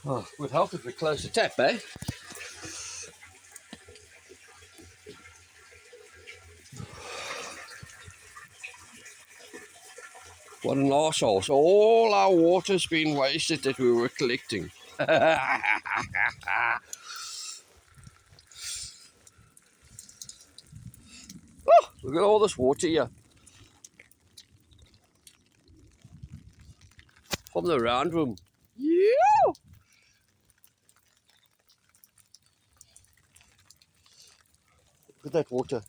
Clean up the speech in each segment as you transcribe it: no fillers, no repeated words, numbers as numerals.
Oh, would help if we close the tap, eh? What an arsehole. So all our water's been wasted that we were collecting. Oh, look at all this water here. From the round room. Yeah! Look at that water.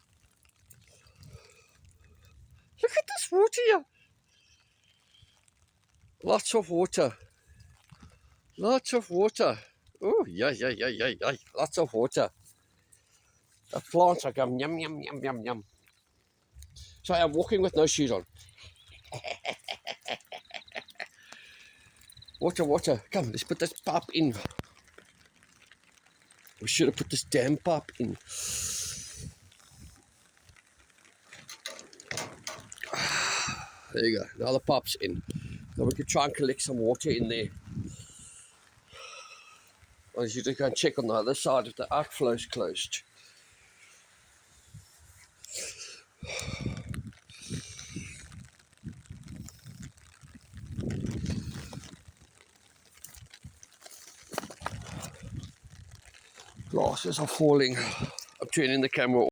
Look at this water here. Lots of water. Lots of water. Oh, yeah. Lots of water. The plants are going yum, yum, yum, yum, yum. Sorry, I'm walking with no shoes on. Water. Come, let's put this pipe in. We should have put this damn pipe in. There you go. Now the pipe's in. Now we can try and collect some water in there. Or you just go and check on the other side if the outflow is closed. Glasses are falling. I'm turning the camera off.